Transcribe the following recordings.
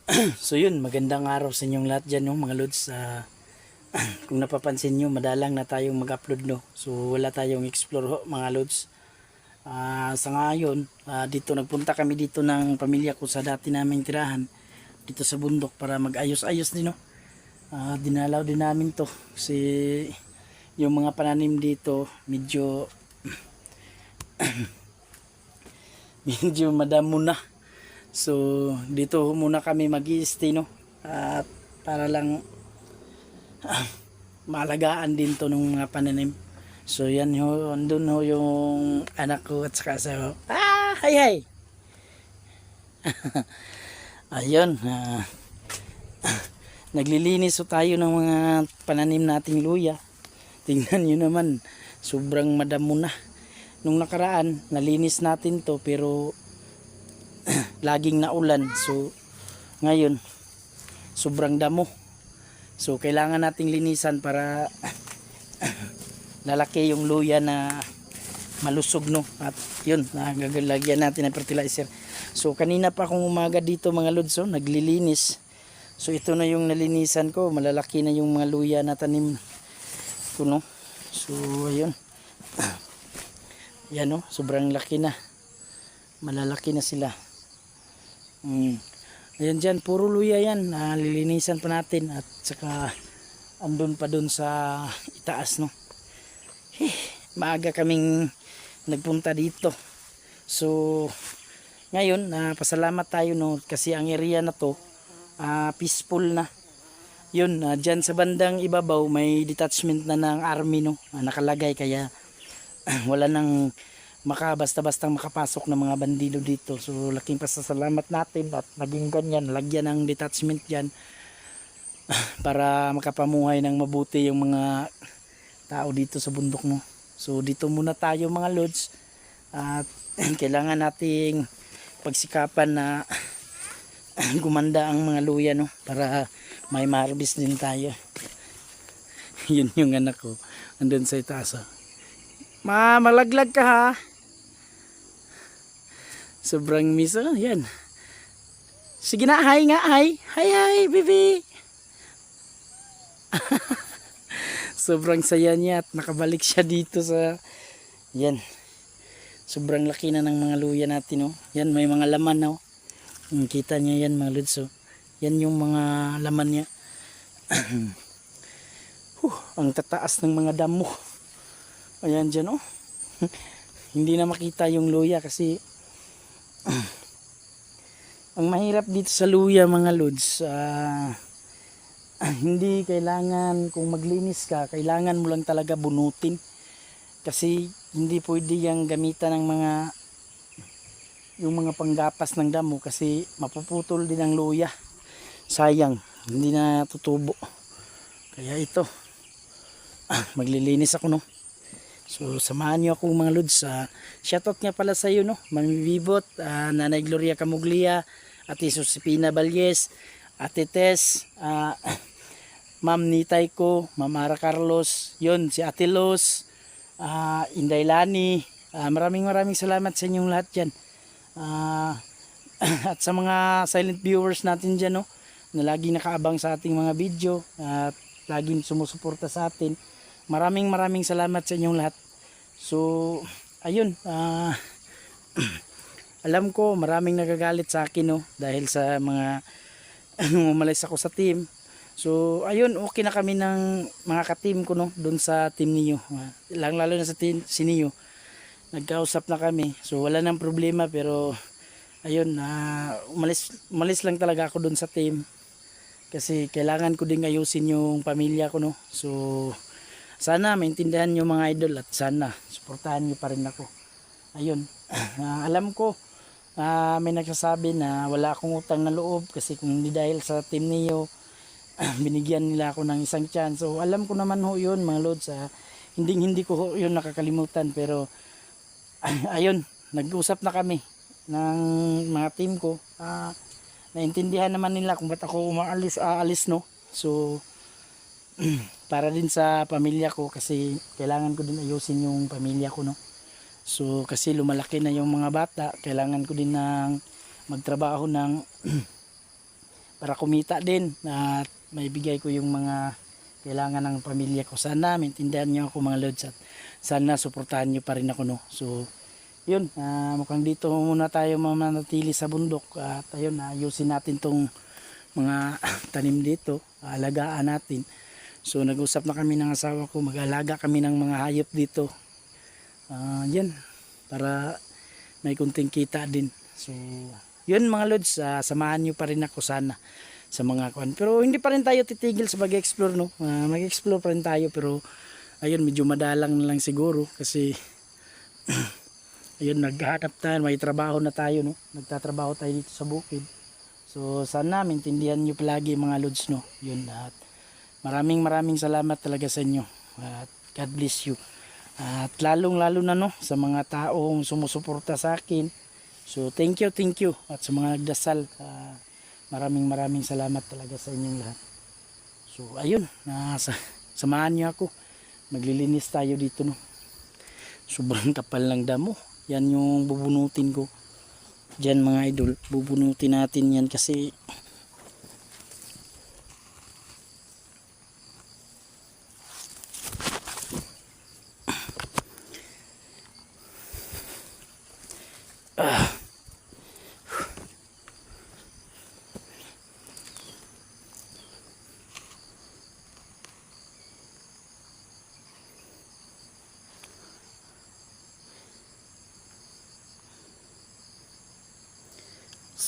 So yun, magandang araw sa inyong lahat dyan, no, mga lods. Kung napapansin nyo, madalang na tayong mag-upload, no. So wala tayong explore ho, mga lods. Sa ngayon, dito nagpunta kami dito ng pamilya ko sa dati naming tirahan dito sa bundok para mag-ayos-ayos din, no. Dinalaw din namin to kasi yung mga pananim dito medyo medyo madamo na. So dito muna kami mag-i-stay, no. At para lang maalagaan din to ng mga pananim. So yan ho, andun ho yung anak ko at saka sa hay hay. Ayun, naglilinis ho tayo ng mga pananim nating luya. Tingnan nyo naman, sobrang madamo na. Nung nakaraan, nalinis natin to pero laging naulan. So ngayon, sobrang damo. So kailangan nating linisan para lalaki yung luya na malusog, no. At yun, nagagalagyan natin ng fertilizer. So kanina pa akong umaga dito, mga lods, naglilinis. So ito na yung nalinisan ko, malalaki na yung mga luya na tanim ko, no. So ayun. Yan, no, sobrang laki na. Malalaki na sila. Ayan dyan, puro luya yan. Lilinisan pa natin at saka andun pa dun sa itaas, no. Maaga kaming nagpunta dito. So ngayon, pasalamat tayo, no, kasi ang area na to peaceful na. Yun, dyan sa bandang ibabaw may detachment na ng army, no, nakalagay, kaya wala nang basta-bastang makapasok ng mga bandido dito. So laking pasasalamat natin at naging ganyan, lagyan ng detachment dyan para makapamuhay ng mabuti yung mga tao dito sa bundok, no. So dito muna tayo, mga lods, at kailangan nating pagsikapan na gumanda ang mga luya, no, para may ma-harvest din tayo. Yun yung anak ko andun sa itaas. Malaglag ka, ha. Sobrang miss, yan. Sige na, hi nga, hi. Hi, baby. Sobrang saya niya at nakabalik siya dito sa yan. Sobrang laki na ng mga luya natin, no. Yan, may mga laman, no. Kita niya yan, mga lods. Yan yung mga laman niya. Ang tataas ng mga damo. Ayan dyan, oh. Hindi na makita yung luya kasi ang mahirap dito sa luya, mga lods, hindi kailangan, kung maglinis ka, kailangan mo lang talaga bunutin. Kasi hindi pwede yung gamitan ng yung mga panggapas ng damo kasi mapuputol din ang luya. Sayang, hindi na tutubo. Kaya ito, maglilinis ako, no. So samahan niyo ako, mga lods. Shoutout nga pala sa iyo, no, Mami Bibot, Nanay Gloria Camuglia, Ate Josepina Balyes, Ate Tess, Ma'am Nitay ko, Ma'am Ara Carlos, yun, si Ate Los, Inday Lani. Maraming salamat sa inyong lahat dyan. At sa mga silent viewers natin dyan, no, na laging nakaabang sa ating mga video at laging sumusuporta sa atin, maraming salamat sa inyong lahat. So ayun, alam ko maraming nagagalit sa akin, no, dahil sa mga umalis ako sa team. So ayun, okay na kami ng mga ka-team ko, no, doon sa team niyo. Lalo na sa team si Niyo. Nagkausap na kami. So wala nang problema, pero ayun, umalis lang talaga ako doon sa team kasi kailangan ko ding ayusin yung pamilya ko, no. So sana maintindihan nyo, mga idol, at sana suportahan nyo pa rin ako. Ayun. Alam ko may nagsasabi na wala akong utang na loob kasi kung hindi dahil sa team niyo binigyan nila ako ng isang chance. So alam ko naman ho yun, mga lods. Hindi ko ho yun nakakalimutan, pero ayun, nag-usap na kami ng mga team ko. Naintindihan naman nila kung ba't ako aalis, no. So para din sa pamilya ko kasi kailangan ko din ayusin yung pamilya ko, no. So kasi lumalaki na yung mga bata, kailangan ko din ng magtrabaho ng para kumita din at maibigay ko yung mga kailangan ng pamilya ko. Sana maintindihan niyo ako mga lods at sana suportahan niyo pa rin ako, no. So yun, mukhang dito muna tayo mamanatili sa bundok at ayun, ayusin natin tong mga tanim dito, alagaan natin. So nag-usap na kami ng asawa ko, mag-alaga kami ng mga hayop dito. Yan, para may kunting kita din. So yun mga lods, samahan nyo pa rin ako sana sa mga kuan. Pero hindi pa rin tayo titigil sa mag-explore, no. Mag-explore pa rin tayo, pero ayun, medyo madalang na lang siguro kasi ayun, naghahanap tayo, may trabaho na tayo, no. Nagtatrabaho tayo dito sa bukid. So sana maintindihan nyo palagi mga lods, no. Yun, at maraming salamat talaga sa inyo at God bless you. At lalong lalo na, no, sa mga taong sumusuporta sa akin. So thank you at sa mga nagdasal, maraming salamat talaga sa inyong lahat. So ayun, samahan niyo ako, maglilinis tayo dito, no. Sobrang kapal ng damo, yan yung bubunutin ko dyan mga idol, bubunutin natin yan kasi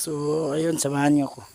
so ayun, samahan niyo ako.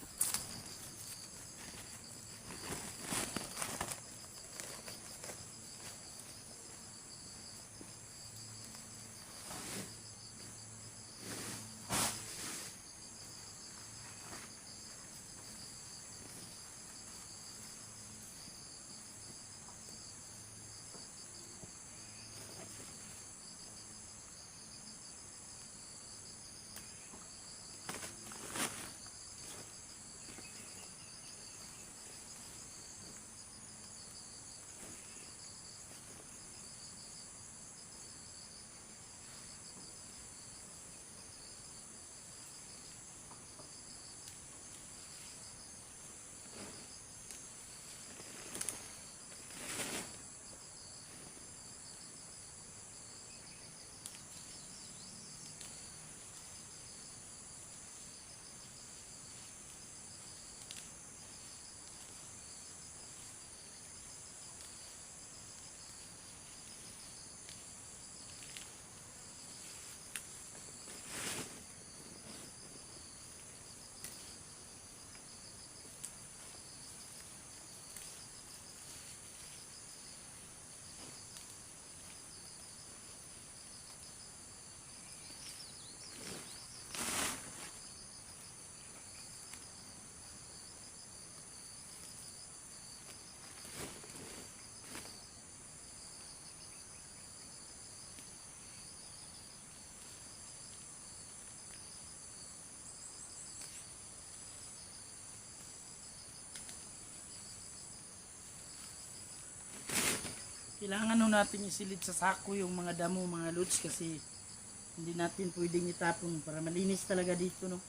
Kailangan nun natin isilid sa sako yung mga damo mga lods kasi hindi natin pwedeng itapon para malinis talaga dito, no.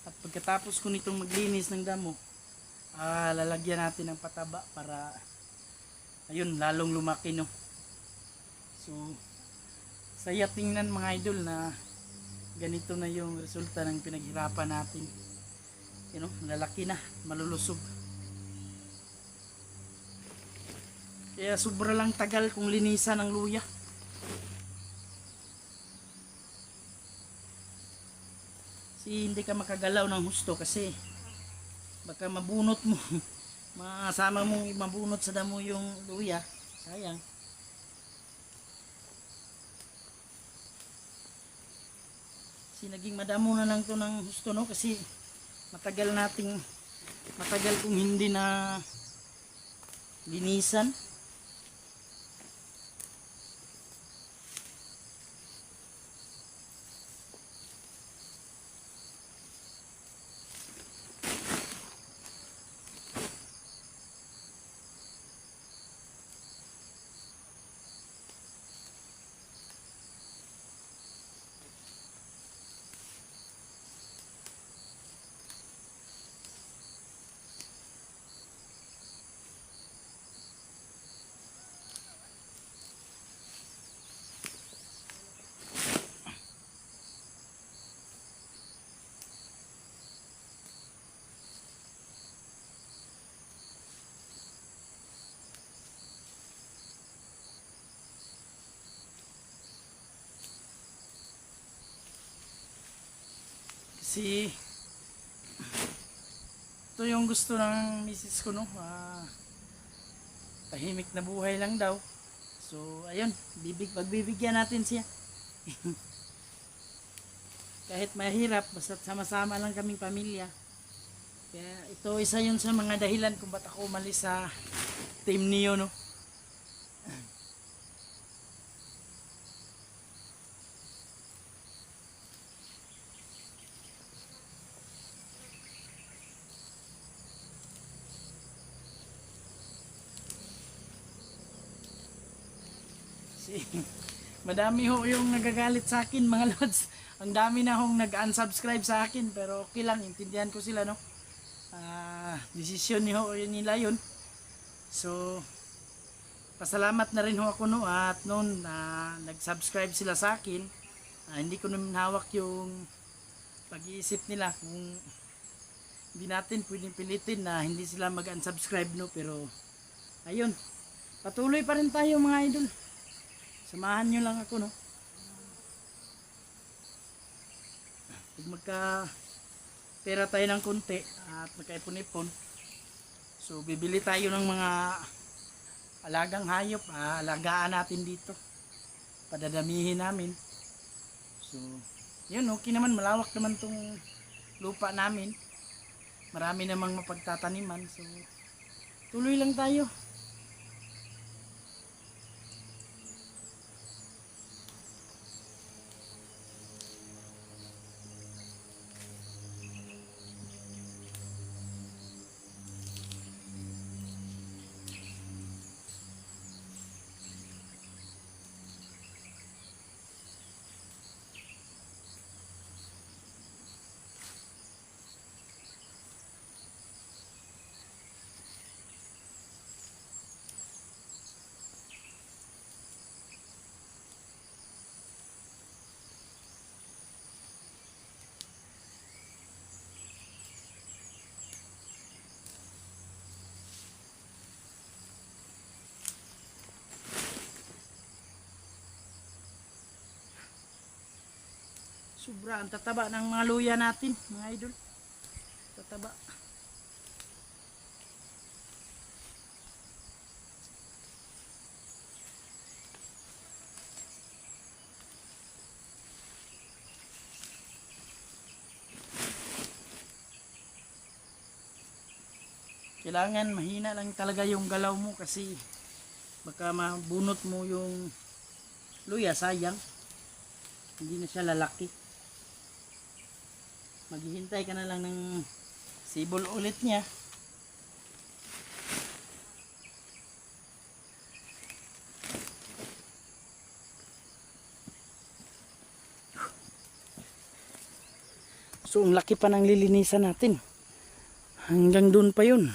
At pagkatapos ko nitong maglinis ng damo, lalagyan natin ng pataba para ayun, lalong lumaki, no. So saya tingnan mga idol na ganito na yung resulta ng pinaghirapan natin. You know, lalaki na, malulusog. Kaya sobra lang tagal kung linisan ng luya. Kasi hindi ka makagalaw ng husto kasi baka mabunot mo. Masama mong mabunot sa damo yung luya. Sayang. Kasi naging madamo na lang to ng husto, no, kasi matagal kung hindi na linisan. Kasi ito yung gusto ng misis ko, no. Tahimik na buhay lang daw. So ayun, pagbibigyan natin siya. Kahit mahirap, basta sama-sama lang kaming pamilya. Kaya ito isa yun sa mga dahilan kung ba't ako umalis sa team niyo, no. Si madami ho yung nagagalit sa akin, mga lods. Ang dami na hong nag-unsubscribe sa akin, pero okay lang, intindihan ko sila, no. Desisyon nila yun. So pasalamat na rin ho ako, no, at noon nag-subscribe sila sa akin. Hindi ko naman hawak yung pag-iisip nila kung hindi natin pwedeng pilitin na hindi sila mag-unsubscribe, no. Pero ayun, patuloy pa rin tayo, mga idol. Samahan nyo lang ako, no. Pag magka pera tayo ng konti at magkaipon-ipon, so bibili tayo ng mga alagang hayop, alagaan natin dito, padadamihin namin. So yun, okay naman, malawak naman tong lupa namin, marami namang mapagtataniman. So tuloy lang tayo. Sobra ang tataba ng mga luya natin, mga idol. Tataba. Kailangan mahina lang talaga yung galaw mo, kasi baka mabunot mo yung luya, sayang. Hindi na siya lalaki. Maghihintay ka na lang ng sibol ulit niya. So ang laki pa ng lilinisan natin. Hanggang doon pa yun.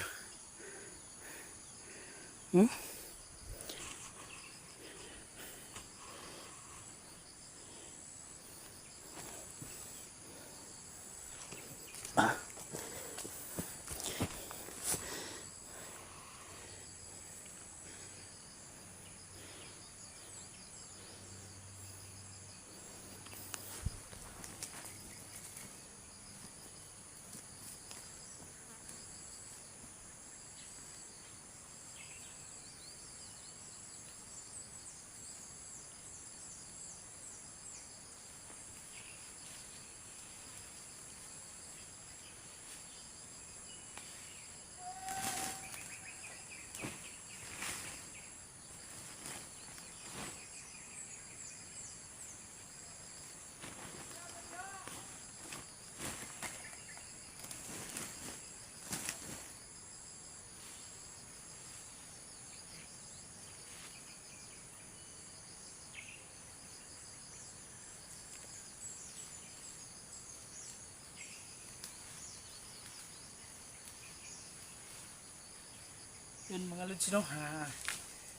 Yun, mga lods, no.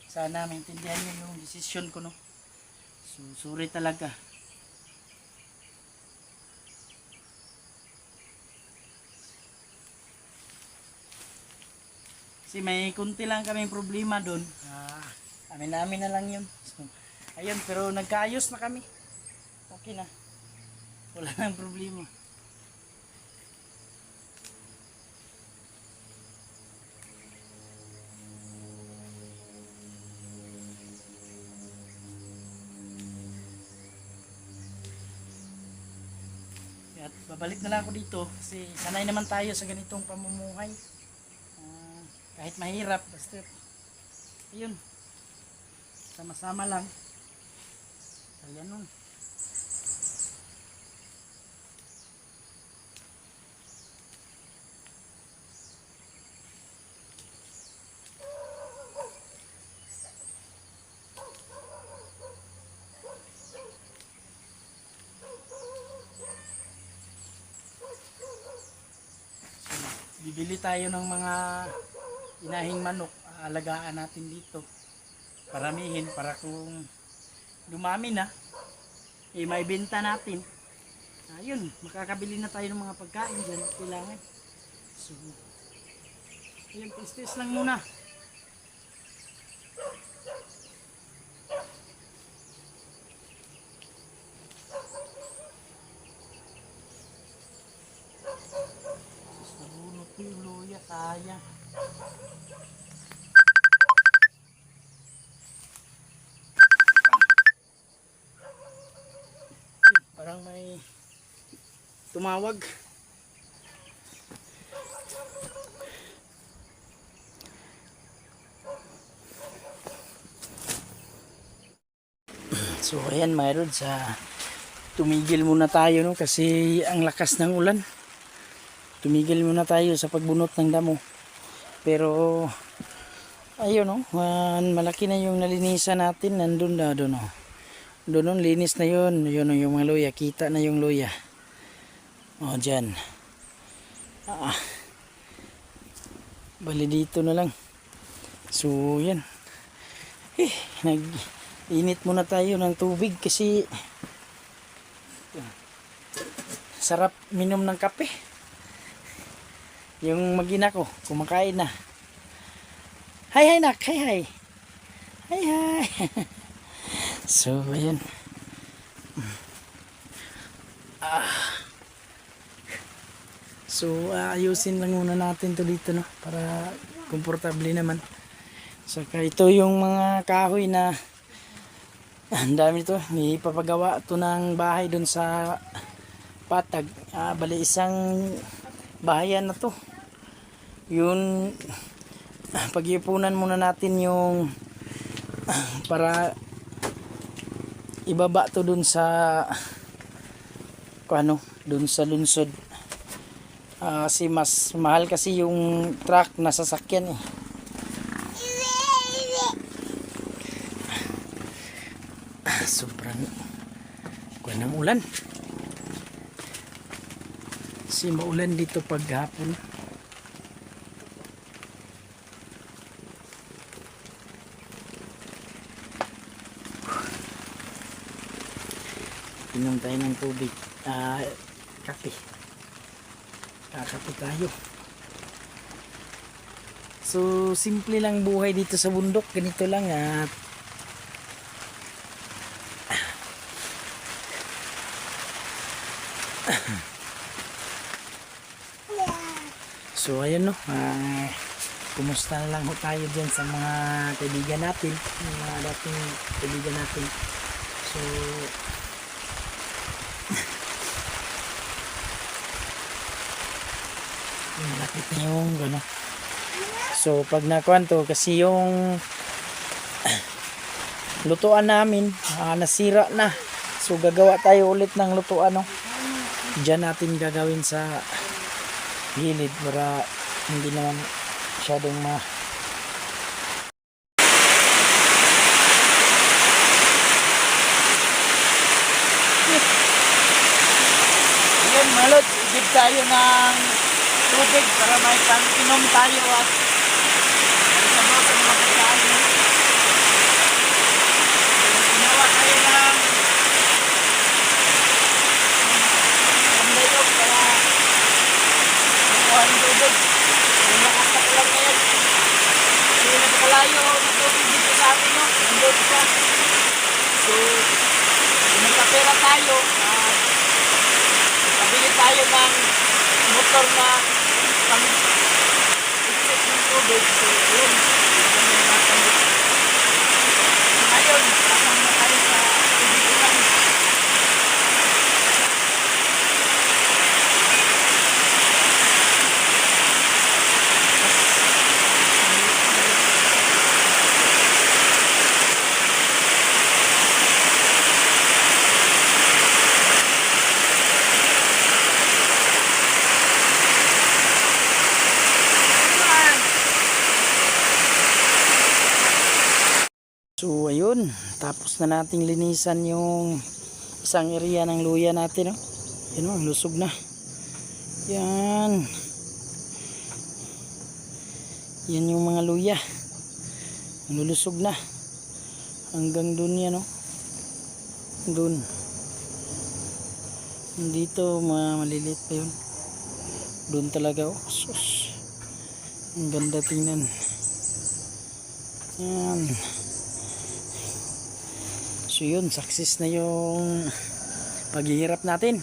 Sana maintindihan nyo yung desisyon ko, no. So sorry talaga. Kasi may kunti lang kaming problema doon. Amin na lang yun. So, ayun, pero nagkaayos na kami. Okay na. Wala nang problema. At babalik na lang ako dito kasi sanay naman tayo sa ganitong pamumuhay. Kahit mahirap, basta ayun, sama-sama lang. Kaya nun. Bibili tayo ng mga inahing manok, aalagaan natin dito. Paramihin para kung dumami na, maibenta natin. Ayun, makakabili na tayo ng mga pagkain dyan, kailangan. So, ayun, pistis lang muna. Nabunot ko yung luya, sayang. Parang may tumawag. So ayan mga rods, tumigil muna tayo no kasi ang lakas ng ulan. Tumigil muna tayo sa pagbunot ng damo. Pero ayun no, malaki na yung nalinisan natin, nandun na doon oh. Doon linis na yun, yun yung mga luya, kita na yung luya. Oh, dyan. Bali dito na lang. So yan. Nag-init muna tayo ng tubig kasi sarap minom ng kape. Yung mag-ina ko, kumakain na. Hi nak, hi. Hi. So, ayan. So, ayusin lang muna natin to dito, no? Para komportable naman. Saka ito yung mga kahoy na ang dami ito. May papagawa ito ng bahay dun sa Patag. Bali isang bahayan na to. Yun, pag-ipunan muna natin yung para ibaba to dun sa dun sa lunsod. Kasi mas mahal kasi yung truck na sasakyan eh. Sobrang ng ulan. Kasi maulan dito paghapon. Inom tayo ng tubig, kape. Kakape tayo. So simple lang buhay dito sa bundok, ganito lang at so ayun no, kumusta na lang ho tayo dyan sa mga kaibigan natin, mga dating kaibigan natin. So malapit na yung gano. So pag nakuhan to, kasi yung lutuan namin nasira na, so gagawa tayo ulit ng lutuan no. Diyan natin gagawin sa gilid para hindi naman masyadong Ayan malot, igib tayo ng tubig para may pang-inom tayo at sabaw sa mga pagkain. Ginawa tayo ng pangdayog para makuha ng tubig. Yung nakasak lang na yan. Kasi nagkalayo ng tubig dito sa atin, no? Nandun siya. So, nagkapera tayo. Nabili tayo ng motor na pang-isip ng tubig. So, yun. Ngayon, kasama na tayo sa tubig ulan. So ayun, tapos na nating linisan yung isang area ng luya natin, no? Yan, ang lusog na. Yan. Yan yung mga luya. Lulusog na. Hanggang dun yan, no? Dun. Dito, maliliit pa yun. Dun talaga, oh. Sus. Ang ganda tingnan. Yan. So yun, success na yung paghihirap natin.